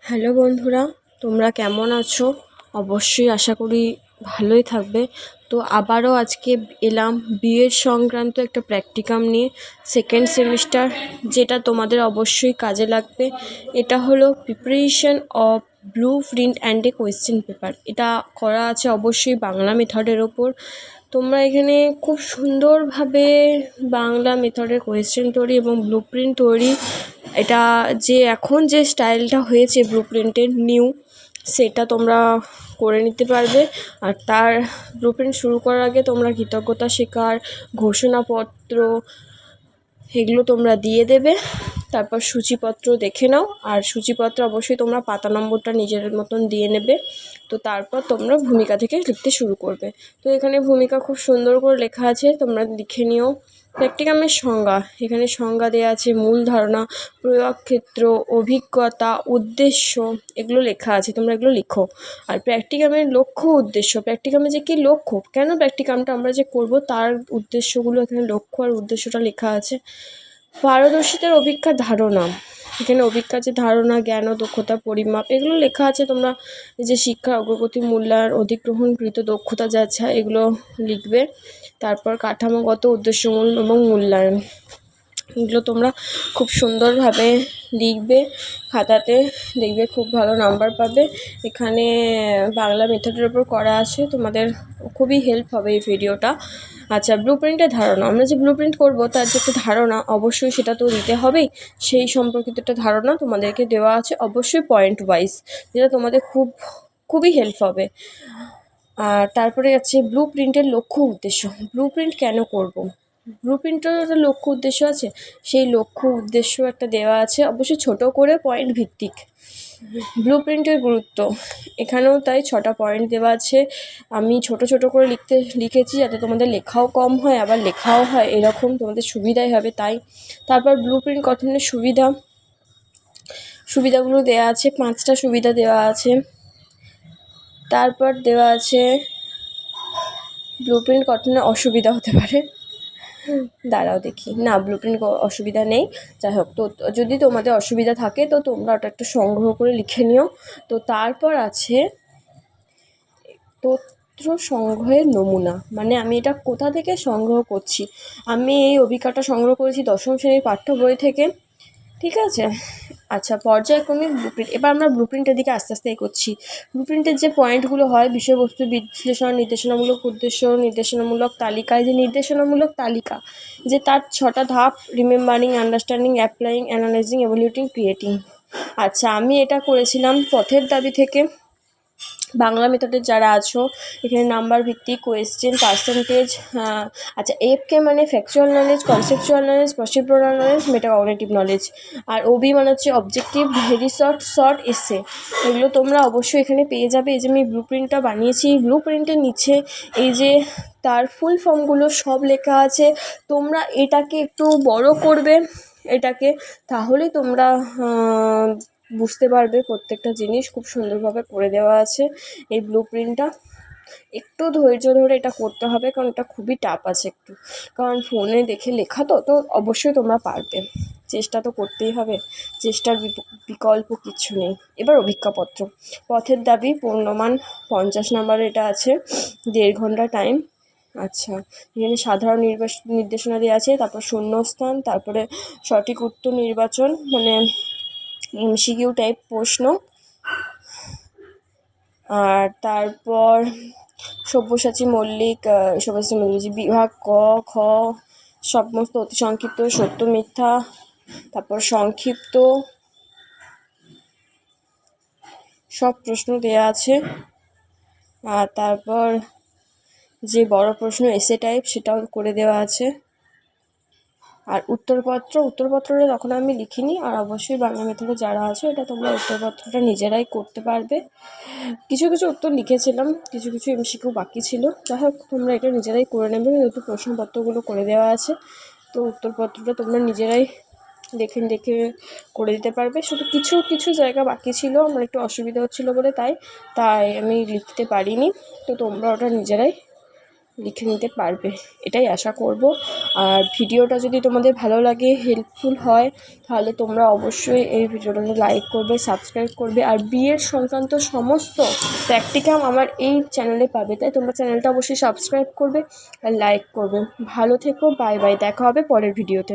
Hello বন্ধুরা, তোমরা কেমন আছো? অবশ্যই আশা করি ভালোই থাকবে। তো আবারও আজকে এলাম বিএড সংক্রান্ত একটা প্র্যাকটিকাম নিয়ে, সেকেন্ড সেমিস্টার, যেটা তোমাদের অবশ্যই কাজে লাগবে। এটা হলো preparation of blue print and a question paper. এটা করা আছে অবশ্যই বাংলা মেথডের ওপর। তোমরা এখানে খুব সুন্দরভাবে বাংলা মেথডের কোয়েশ্চেন তৈরি এবং ব্লু প্রিন্ট তৈরি, এটা যে এখন যে স্টাইলটা হয়েছে ব্লু প্রিন্টের নিউ, সেটা তোমরা করে নিতে পারবে। আর তার ব্লু প্রিন্ট শুরু করার আগে তোমরা কৃতজ্ঞতা স্বীকার, ঘোষণাপত্র, এগুলো তোমরা দিয়ে দেবে। তারপর সূচিপত্র দেখে নাও, আর সূচিপত্র অবশ্যই তোমরা পাতা নম্বরটা নিজের মতন দিয়ে নেবে। তো তারপর তোমরা ভূমিকা থেকে লিখতে শুরু করবে। তো এখানে ভূমিকা খুব সুন্দর করে লেখা আছে, তোমরা লিখে নিও। প্র্যাকটিকামের সংজ্ঞা, এখানে সংজ্ঞা দেওয়া আছে, মূল ধারণা, প্রয়োগ ক্ষেত্র, অভিজ্ঞতা, উদ্দেশ্য, এগুলো লেখা আছে, তোমরা এগুলো লিখো। আর প্র্যাকটিকামের লক্ষ্য উদ্দেশ্য, প্র্যাকটিকামে যে কী লক্ষ্য, কেন প্র্যাকটিকামটা আমরা যে করব তার উদ্দেশ্যগুলো এখানে লক্ষ্য আর উদ্দেশ্যটা লেখা আছে। পারদর্শিতার অভিজ্ঞার ধারণা, এখানে অভিজ্ঞার যে ধারণা, জ্ঞান ও দক্ষতা পরিমাপ, এগুলো লেখা আছে। তোমরা যে শিক্ষা অগ্রগতি, মূল্যায়ন, অধিগ্রহণকৃত দক্ষতা যাচ্ছে, এগুলো লিখবে। তারপর কাঠামোগত উদ্দেশ্যমূল এবং মূল্যায়ন, এগুলো তোমরা খুব সুন্দরভাবে লিখবে খাতাতে, দেখবে খুব ভালো নাম্বার পাবে। এখানে বাংলা মেথডের ওপর করা আছে, তোমাদের খুবই হেল্প হবে এই ভিডিওটা। আচ্ছা, ব্লু প্রিন্টের ধারণা, আমরা যে ব্লু প্রিন্ট করবো তার যে একটা ধারণা অবশ্যই সেটা তো দিতে হবেই। সেই সম্পর্কিত একটা ধারণা তোমাদেরকে দেওয়া আছে, অবশ্যই পয়েন্ট ওয়াইজ, যেটা তোমাদের খুবই হেল্প হবে। আর তারপরে আছে ব্লু প্রিন্টের লক্ষ্য উদ্দেশ্য। ব্লু প্রিন্ট কেন করব? ব্লু প্রিন্টের একটা লক্ষ্য উদ্দেশ্য আছে, সেই লক্ষ্য উদ্দেশ্য একটা দেওয়া আছে, অবশ্যই ছোট করে পয়েন্ট ভিত্তিক। ব্লু প্রিন্টের গুরুত্ব, এখানেও তাই 6টা পয়েন্ট দেওয়া আছে। আমি ছোট ছোট করে লিখেছি যাতে তোমাদের লেখাও কম হয় আবার লেখাও হয়, এরকম তোমাদের সুবিধাই হবে তাই। তারপর ব্লু প্রিন্ট গঠনের সুবিধাগুলো দেওয়া আছে, 5টা সুবিধা দেওয়া আছে। তারপর দেওয়া আছে ব্লু প্রিন্ট গঠনের অসুবিধা হতে পারে, দাঁড়াও দেখি, না ব্লু প্রিন্ট অসুবিধা নেই। যাই হোক, তো যদি তোমাদের অসুবিধা থাকে তো তোমরা ওটা একটু সংগ্রহ করে লিখে নিও। তো তারপর আছে তথ্য সংগ্রহের নমুনা, মানে আমি এটা কোথা থেকে সংগ্রহ করছি। আমি এই অভিজ্ঞতা সংগ্রহ করেছি 10ম শ্রেণীর পাঠ্য বই থেকে, ঠিক আছে। আচ্ছা, পর্যায়ক্রমিক ব্লুপ্রিন্ট, এবার আমরা ব্লুপ্রিন্টের দিকে আস্তে আস্তে এগোচ্ছি। ব্লুপ্রিন্টের যে পয়েন্টগুলো হয়, বিষয়বস্তু বিশ্লেষণ, নির্দেশনামূলক উদ্দেশ্য, নির্দেশনামূলক তালিকায় যে নির্দেশনামূলক তালিকা, যে তার 6টা ধাপ, remembering, understanding, applying, analysing, evaluating, creating. আচ্ছা, আমি এটা করেছিলাম পথের দাবি থেকে। বাংলা মেথডের যারা আছো, এখানে নাম্বার ভিত্তিক কোয়েশ্চেন, পার্সেন্টেজ। আচ্ছা, এফকে মানে factual knowledge, conceptual knowledge, procedural knowledge, metacognitive knowledge. আর ওবি মানে হচ্ছে অবজেক্টিভ, ভেরি শর্ট এসে। এগুলো তোমরা অবশ্যই এখানে পেয়ে যাবে। এই যে আমি ব্লু প্রিন্টটা বানিয়েছি, ব্লু প্রিন্টের নিচে এই যে তার ফুল ফর্মগুলো সব লেখা আছে। তোমরা এটাকে একটু বড় করবে এটাকে, তাহলে তোমরা বুঝতে পারবে প্রত্যেকটা জিনিস খুব সুন্দরভাবে করে দেওয়া আছে। এই ব্লু প্রিন্টটা একটু ধৈর্য ধরে এটা করতে হবে, কারণ এটা খুবই টাফ আছে একটু, কারণ ফোনে দেখে লেখা তো অবশ্যই তোমরা পারবে, চেষ্টা তো করতেই হবে, চেষ্টার বিকল্প কিছু নেই। এবার অভিজ্ঞাপত্র, পথের দাবি, পূর্ণমান 50 নম্বরে এটা আছে, 1.5 ঘন্টা টাইম। আচ্ছা, এখানে সাধারণ নির্দেশনা দেওয়া আছে, তারপর শূন্যস্থান, তারপরে সঠিক উত্তর নির্বাচন, মানে এমসিকিউ টাইপ প্রশ্ন। আর তারপর সব্যসাচী মল্লিক, সব্যসাচী মল্লিক বিভাগ ক খ, সমস্ত অতি সংক্ষিপ্ত, সত্য মিথ্যা, তারপর সংক্ষিপ্ত, সব প্রশ্ন দেয়া আছে। আর তারপর যে বড় প্রশ্ন এসে টাইপ, সেটাও করে দেওয়া আছে। আর উত্তরপত্রটা তখন আমি লিখিনি। আর অবশ্যই বাংলা মেথডে যারা আছে, এটা তোমরা উত্তরপত্রটা নিজেরাই করতে পারবে। কিছু উত্তর লিখেছিলাম, কিছু এমসিকিউ বাকি ছিল। যাই হোক, তোমরা এটা নিজেরাই করে নেবে, যেহেতু প্রশ্নপত্রগুলো করে দেওয়া আছে। তো উত্তরপত্রটা তোমরা নিজেরাই দেখে করে দিতে পারবে। শুধু কিছু জায়গা বাকি ছিল, আমার একটু অসুবিধা হচ্ছিলো বলে তাই আমি লিখতে পারিনি। তো তোমরা ওটা নিজেরাই লিখে নিতে পারবে, এটাই আশা করব। আর ভিডিওটা যদি তোমাদের ভালো লাগে, হেল্পফুল হয়, তাহলে তোমরা অবশ্যই এই ভিডিওটাতে লাইক করবে, সাবস্ক্রাইব করবে। আর বিএড সংক্রান্ত সমস্ত প্র্যাকটিকাম আমার এই চ্যানেলে পাবে, তাই তোমরা চ্যানেলটা অবশ্যই সাবস্ক্রাইব করবে আর লাইক করবে। ভালো থেকো, বাই বাই, দেখা হবে পরের ভিডিওতে।